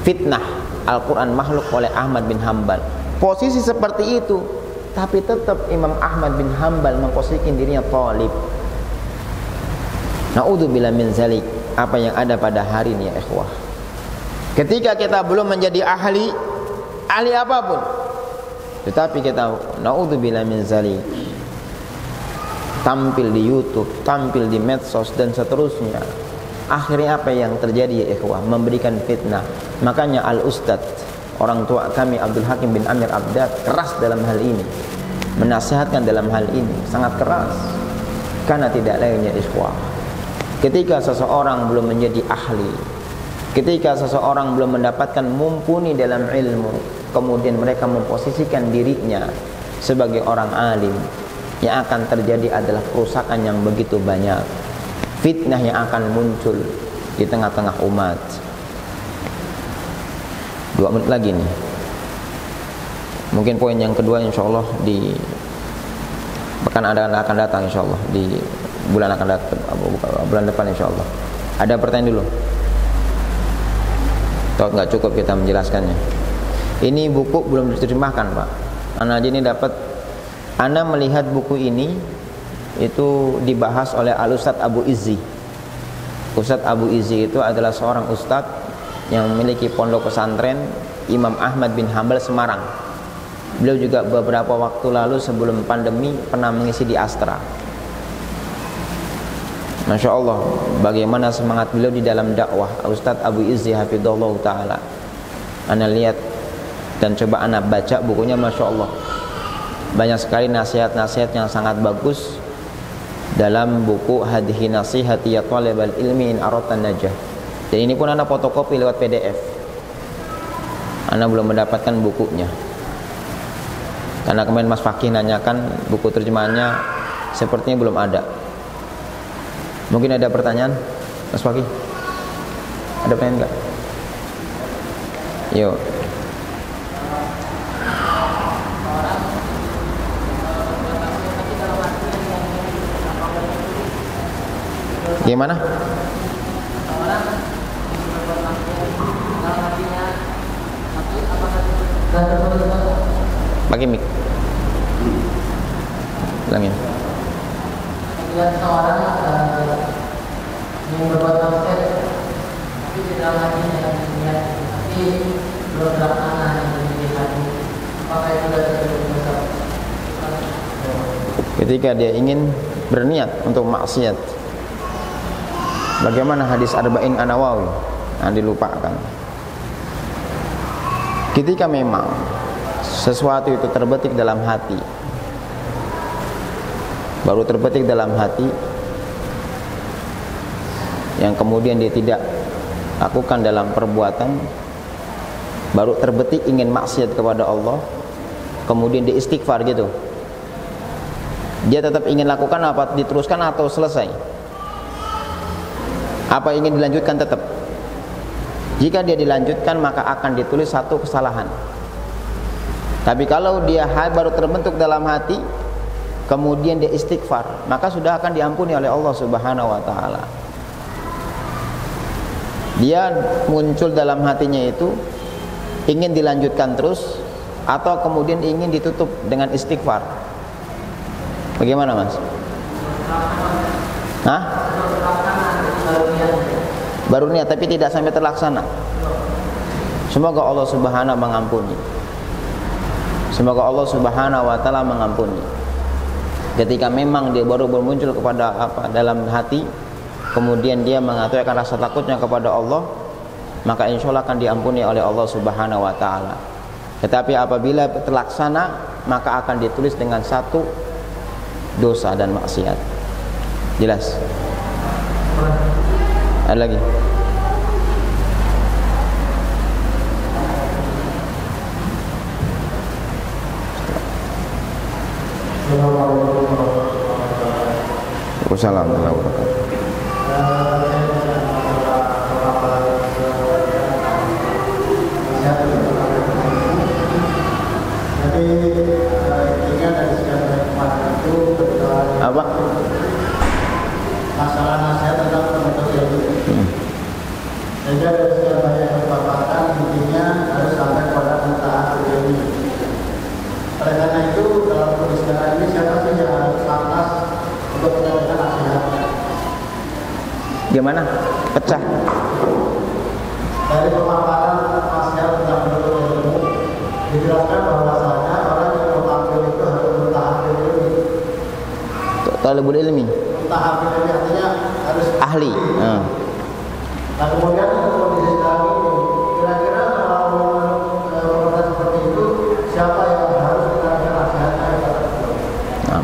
fitnah Al-Quran makhluk oleh Ahmad bin Hanbal. Posisi seperti itu, tapi tetap Imam Ahmad bin Hanbal memposisikan dirinya talib. Na'udzubillah min zalik. Apa yang ada pada hari ini ya ikhwah, ketika kita belum menjadi ahli apapun, tetapi kita na'udzubillah min zalik, tampil di YouTube, tampil di medsos dan seterusnya. Akhirnya apa yang terjadi ya ikhwah? Memberikan fitnah. Makanya al-ustad, orang tua kami Abdul Hakim bin Amir Abdad, keras dalam hal ini, menasihatkan dalam hal ini sangat keras. Karena tidak lainnya ikhwah, ketika seseorang belum menjadi ahli, ketika seseorang belum mendapatkan mumpuni dalam ilmu, kemudian mereka memposisikan dirinya sebagai orang alim, yang akan terjadi adalah kerusakan yang begitu banyak, fitnah yang akan muncul di tengah-tengah umat. 2 menit lagi nih, mungkin poin yang kedua insyaallah di pekan akan datang, insyaallah di bulan akan datang, bulan depan insyaallah. Ada pertanyaan dulu? Atau nggak cukup kita menjelaskannya? Ini buku belum diterjemahkan Pak. Anak ini dapat, Anda melihat buku ini itu dibahas oleh Al-Ustadz Abu Izzi. Ustadz Abu Izzi itu adalah seorang ustadz yang memiliki pondok pesantren Imam Ahmad bin Hanbal Semarang. Beliau juga beberapa waktu lalu sebelum pandemi pernah mengisi di Astra. Masya Allah, bagaimana semangat beliau di dalam dakwah. Ustadz Abu Izzi hafidhahullah ta'ala, Anda lihat dan coba Anda baca bukunya, Masya Allah, banyak sekali nasihat-nasihat yang sangat bagus dalam buku Hadhihi Nasihati ya Talibal Ilmi in Aratan Najah. Dan ini pun Anda fotokopi lewat PDF. Anda belum mendapatkan bukunya, karena kemarin Mas Fakih nanyakan buku terjemahannya, sepertinya belum ada. Mungkin ada pertanyaan, Mas Fakih? Ada pertanyaan enggak? Yuk. Gimana? Pakai mic. Bilangin. Lihat seorang yang berbuat maksiat, tapi di dalam hatinya yang niat, tapi belum terlaksana yang menjadi hati, maka itu sudah terjadi dosa. Ketika dia ingin berniat untuk maksiat, bagaimana hadis Arba'in An-Nawawi yang dilupakan? Ketika memang sesuatu itu terbetik dalam hati, baru terbetik dalam hati, yang kemudian dia tidak lakukan dalam perbuatan, baru terbetik ingin maksiat kepada Allah, kemudian dia istighfar gitu, dia tetap ingin lakukan apa? Diteruskan atau selesai? Apa ingin dilanjutkan tetap? Jika dia dilanjutkan maka akan ditulis satu kesalahan. Tapi kalau dia baru terbentuk dalam hati, kemudian dia istighfar, maka sudah akan diampuni oleh Allah Subhanahu wa taala. Dia muncul dalam hatinya itu ingin dilanjutkan terus, atau kemudian ingin ditutup dengan istighfar. Bagaimana Mas? Hah? Baru niat tapi tidak sampai terlaksana. Semoga Allah Subhanahu mengampuni. Semoga Allah Subhanahu wa taala mengampuni. Ketika memang dia baru bermuncul kepada dalam hati, kemudian dia mengatakan rasa takutnya kepada Allah, maka insya Allah akan diampuni oleh Allah Subhanahu wa taala. Tetapi apabila terlaksana, maka akan ditulis dengan satu dosa dan maksiat. Jelas? Ada lagi? Waalaikumsalam warahmatullahi wabarakatuh. Apa? Masalah nasihat tentang penuntut ilmu. Sehingga dari sekian banyak kesepakatan intinya harus sampai pada mentaati ilmu. Oleh karena itu dalam kondisi ini siapa sih yang harus lantas untuk menyampaikan nasihatnya? Gimana? Pecah. Dari pemaparan nasihat tentang penuntut ilmu dijelaskan bahwasanya orang yang mentaati itu harus mentaati ilmu. Talibul ilmi. Mentaati ilmu artinya harus Ahli. Nah kemudian kondisi sekarang ini kira-kira kalau seperti itu siapa yang harus kita nasihatkan kepada beliau?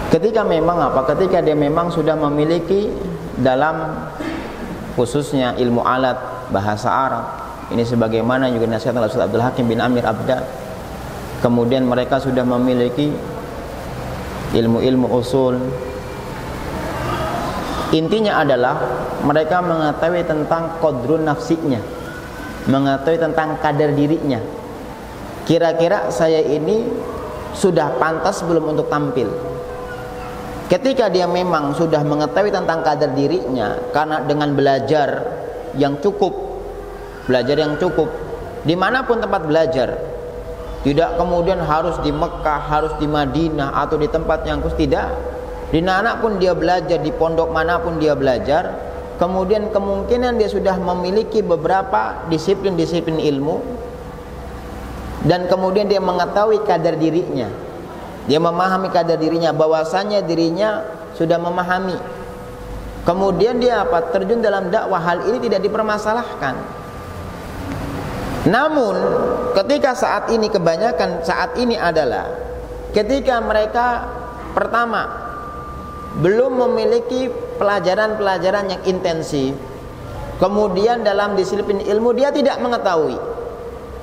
Ketika memang ketika dia memang sudah memiliki dalam khususnya ilmu alat bahasa Arab, ini sebagaimana juga nasihat Ustaz Abdul Hakim bin Amir Abda. Kemudian mereka sudah memiliki ilmu-ilmu usul. Intinya adalah mereka mengetahui tentang qadrun nafsinya, mengetahui tentang kadar dirinya. Kira-kira saya ini sudah pantas belum untuk tampil. Ketika dia memang sudah mengetahui tentang kadar dirinya, karena dengan belajar yang cukup, dimanapun tempat belajar, tidak kemudian harus di Mekah, harus di Madinah atau di tempat yang khusus, tidak. Di mana pun dia belajar, di pondok manapun dia belajar, kemudian kemungkinan dia sudah memiliki beberapa disiplin-disiplin ilmu, dan kemudian dia mengetahui kadar dirinya, dia memahami kadar dirinya, bahwasanya dirinya sudah memahami. Kemudian dia terjun dalam dakwah, hal ini tidak dipermasalahkan. Namun ketika saat ini kebanyakan saat ini adalah ketika mereka pertama belum memiliki pelajaran-pelajaran yang intensif, kemudian dalam disiplin ilmu dia tidak mengetahui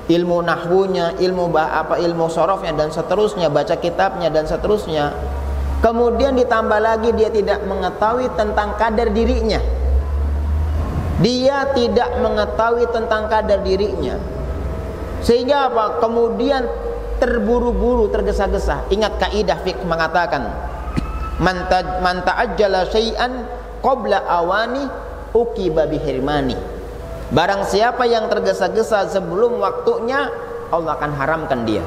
ilmu nahwunya, ilmu sorofnya dan seterusnya, baca kitabnya dan seterusnya. Kemudian ditambah lagi dia tidak mengetahui tentang kadar dirinya. Dia tidak mengetahui tentang kadar dirinya. Sehingga apa? Kemudian terburu-buru, tergesa-gesa. Ingat kaidah fiqh mengatakan, man ta'ajjala syai'an qabla awani uqiba bihirmani. Barang siapa yang tergesa-gesa sebelum waktunya, Allah akan haramkan dia.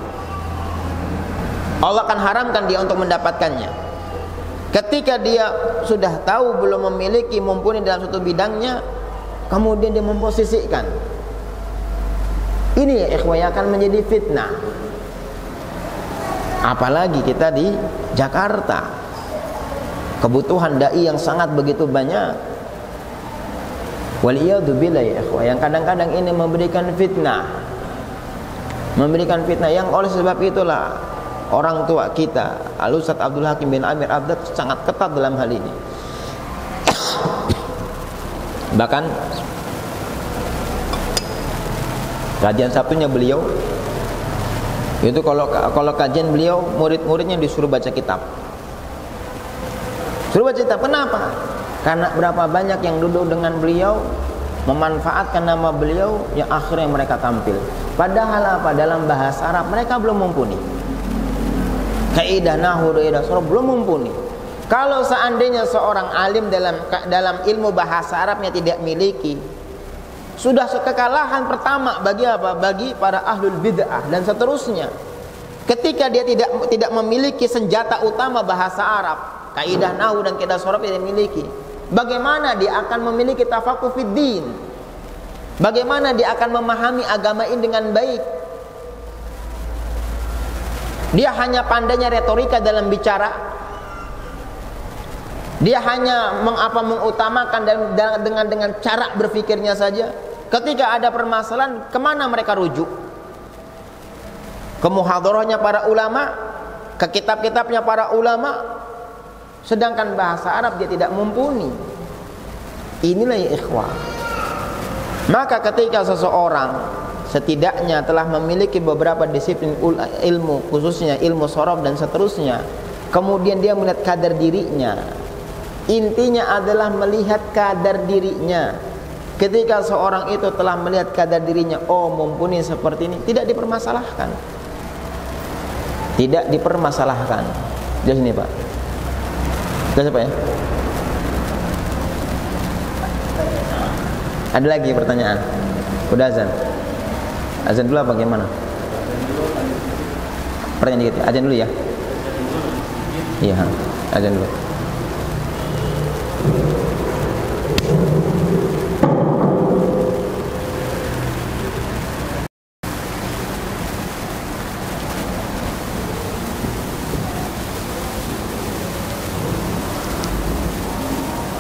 Allah akan haramkan dia untuk mendapatkannya. Ketika dia sudah tahu belum memiliki, mumpuni dalam suatu bidangnya, kemudian dia memposisikan. Ini ya ikhwah akan menjadi fitnah. Apalagi kita di Jakarta, kebutuhan dai yang sangat begitu banyak. Waliyadzubillah ya ikhwah, yang kadang-kadang ini memberikan fitnah. Memberikan fitnah yang oleh sebab itulah orang tua kita, Al-Ustaz Abdul Hakim bin Amir Abda sangat ketat dalam hal ini. Bahkan kajian Sabtunya beliau itu kalau kajian beliau, murid-muridnya disuruh baca kitab. Suruh baca kitab. Kenapa? Karena berapa banyak yang duduk dengan beliau, memanfaatkan nama beliau, yang akhirnya mereka tampil. Padahal apa? Dalam bahasa Arab mereka belum mumpuni. Kaidah nahwu, kaidah sorof belum mumpuni. Kalau seandainya seorang alim dalam ilmu bahasa Arabnya tidak miliki, sudah kekalahan pertama bagi apa? Bagi para ahlul bid'ah dan seterusnya. Ketika dia tidak memiliki senjata utama bahasa Arab, kaidah nahwu dan kaidah sharaf yang dimiliki, bagaimana dia akan memiliki tafaqquh fid din? Bagaimana dia akan memahami agama ini dengan baik? Dia hanya pandainya retorika dalam bicara. Dia hanya mengutamakan dengan cara berpikirnya saja. Ketika ada permasalahan, kemana mereka rujuk? Ke muhadharahnya para ulama, ke kitab-kitabnya para ulama. Sedangkan bahasa Arab dia tidak mumpuni. Inilah ya ikhwah. Maka ketika seseorang setidaknya telah memiliki beberapa disiplin ilmu, khususnya ilmu sharaf dan seterusnya, kemudian dia melihat kadar dirinya, intinya adalah melihat kadar dirinya. Ketika seorang itu telah melihat kadar dirinya, oh mumpuni seperti ini, tidak dipermasalahkan. Tidak dipermasalahkan. Di sini Pak. Sudah siapa ya? Ada lagi pertanyaan? Udah azan? Azan dulu apa gimana? Pertanyaan dikit. Azan dulu ya? Iya, azan dulu.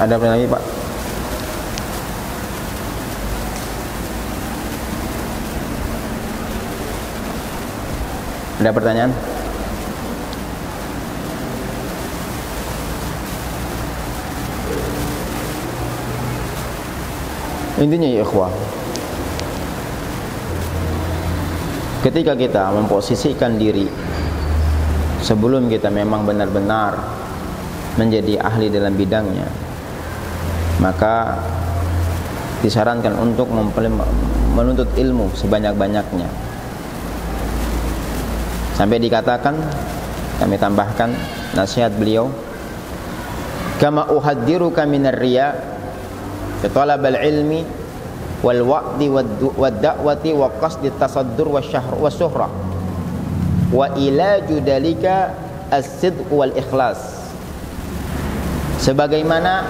Ada apa lagi Pak? Ada pertanyaan? Intinya ya ikhwah, ketika kita memposisikan diri sebelum kita memang benar-benar menjadi ahli dalam bidangnya, maka disarankan untuk menuntut ilmu sebanyak-banyaknya. Sampai dikatakan, kami tambahkan nasihat beliau, kama uhadziruka minar riya fi talabil ilmi wal wa'di wad da'wati wa qasdi tasaddur wasyuhrah wa ilaju dalika as-sidq wal ikhlas. Sebagaimana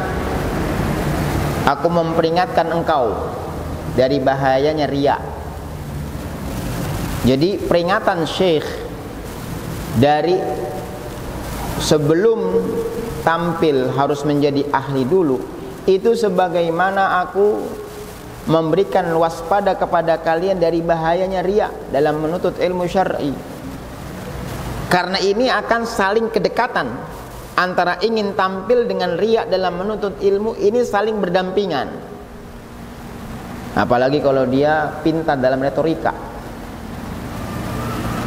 aku memperingatkan engkau dari bahayanya riya. Jadi peringatan Syekh dari sebelum tampil harus menjadi ahli dulu, itu sebagaimana aku memberikan waspada kepada kalian dari bahayanya riya dalam menuntut ilmu syar'i. Karena ini akan saling kedekatan antara ingin tampil dengan riya dalam menuntut ilmu, ini saling berdampingan. Apalagi kalau dia pintar dalam retorika.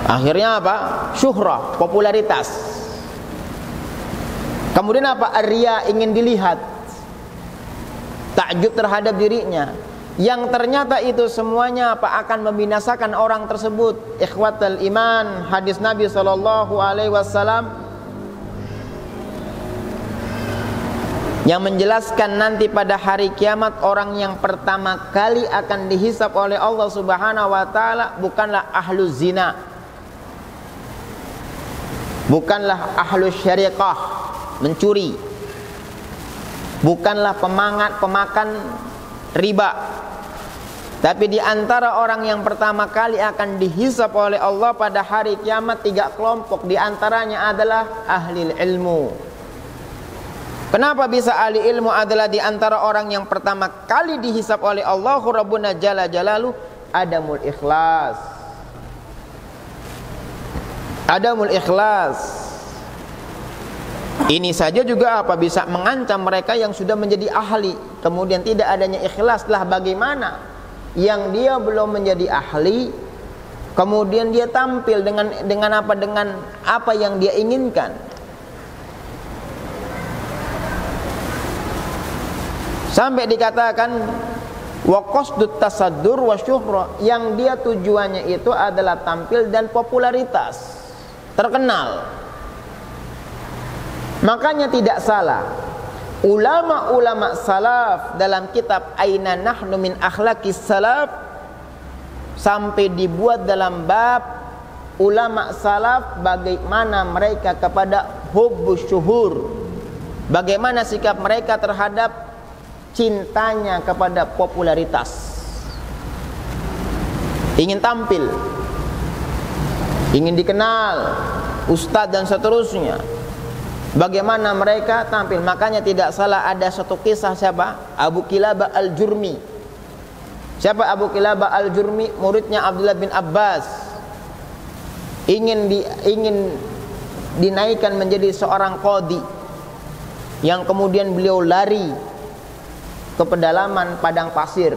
Akhirnya apa? Syuhrah, popularitas. Kemudian apa? Riya, ingin dilihat. Takjub terhadap dirinya. Yang ternyata itu semuanya apa? Akan membinasakan orang tersebut. Ikhwatal iman, hadis Nabi SAW yang menjelaskan nanti pada hari kiamat orang yang pertama kali akan dihisab oleh Allah Subhanahu wa taala bukanlah ahlu zina, bukanlah ahlu syariqah, mencuri, bukanlah pemakan riba, tapi di antara orang yang pertama kali akan dihisab oleh Allah pada hari kiamat 3 kelompok, di antaranya adalah ahli ilmu. Kenapa bisa ahli ilmu adalah di antara orang yang pertama kali dihisab oleh Allah Rabbuna Jalla Jalaluhu? Adamul ikhlas. Adamul ikhlas. Ini saja juga apa bisa mengancam mereka yang sudah menjadi ahli, kemudian tidak adanya ikhlas. Lah bagaimana yang dia belum menjadi ahli, kemudian dia tampil dengan apa yang dia inginkan. Sampai dikatakan wa qasdut tasaddur wa syuhrah, yang dia tujuannya itu adalah tampil dan popularitas, terkenal. Makanya tidak salah ulama-ulama salaf dalam kitab Aina Nahnu min Akhlaqis Salaf sampai dibuat dalam bab ulama salaf bagaimana mereka kepada hubbus syuhur, Bagaimana sikap mereka terhadap cintanya kepada popularitas, ingin tampil, ingin dikenal, ustadz dan seterusnya. Bagaimana mereka tampil? Makanya tidak salah ada satu kisah siapa? Abu Kilabah Al-Jurmi. Siapa Abu Kilabah Al-Jurmi? Muridnya Abdullah bin Abbas. Ingin dinaikkan menjadi seorang qadhi, yang kemudian beliau lari ke pedalaman padang pasir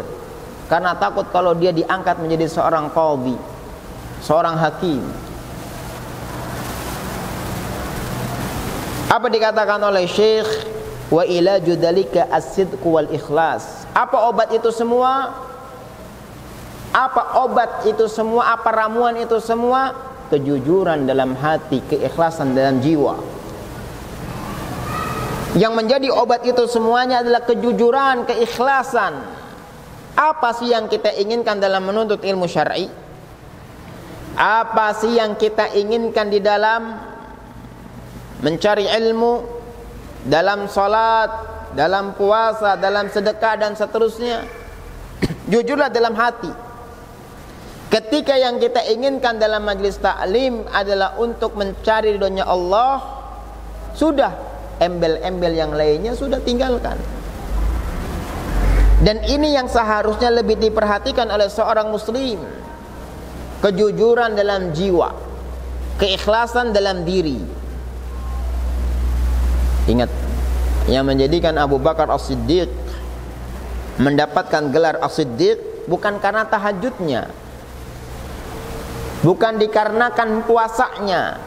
karena takut kalau dia diangkat menjadi seorang qadhi, seorang hakim. Apa dikatakan oleh Syekh? Wa ilaju dzalika as-sidq wal ikhlas. Apa obat itu semua? Apa obat itu semua? Apa ramuan itu semua? Kejujuran dalam hati, keikhlasan dalam jiwa. Yang menjadi obat itu semuanya adalah kejujuran, keikhlasan. Apa sih yang kita inginkan dalam menuntut ilmu syar'i? Apa sih yang kita inginkan di dalam mencari ilmu, dalam salat, dalam puasa, dalam sedekah dan seterusnya? Jujurlah dalam hati. Ketika yang kita inginkan dalam majlis ta'lim adalah untuk mencari ridhonya Allah, sudah, embel-embel yang lainnya sudah tinggalkan. Dan ini yang seharusnya lebih diperhatikan oleh seorang muslim. Kejujuran dalam jiwa, keikhlasan dalam diri. Ingat, yang menjadikan Abu Bakar As-Siddiq mendapatkan gelar As-Siddiq bukan karena tahajudnya, bukan dikarenakan puasanya.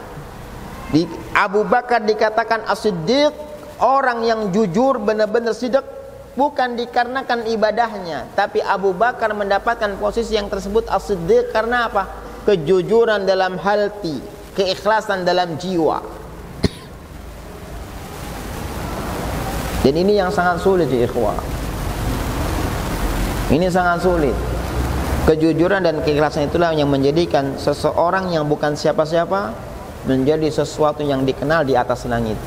Abu Bakar dikatakan As-Siddiq, orang yang jujur, benar-benar sidq, bukan dikarenakan ibadahnya, tapi Abu Bakar mendapatkan posisi yang tersebut As-Siddiq karena apa? Kejujuran dalam hati, keikhlasan dalam jiwa. Dan ini yang sangat sulit ya ikhwah. Ini sangat sulit. Kejujuran dan keikhlasan itulah yang menjadikan seseorang yang bukan siapa-siapa menjadi sesuatu yang dikenal di atas langit.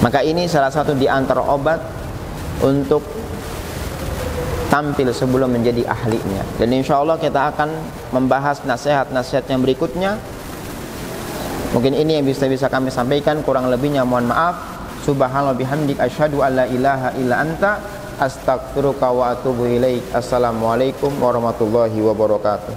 Maka ini salah satu di antara obat untuk tampil sebelum menjadi ahlinya. Dan insya Allah kita akan membahas nasihat-nasihat yang berikutnya. Mungkin ini yang bisa kami sampaikan, kurang lebihnya mohon maaf. Subhanallah bihamdik asyhadu an la ilaha illa anta astaghfiruka wa atubu ilaik. Assalamualaikum warahmatullahi wabarakatuh.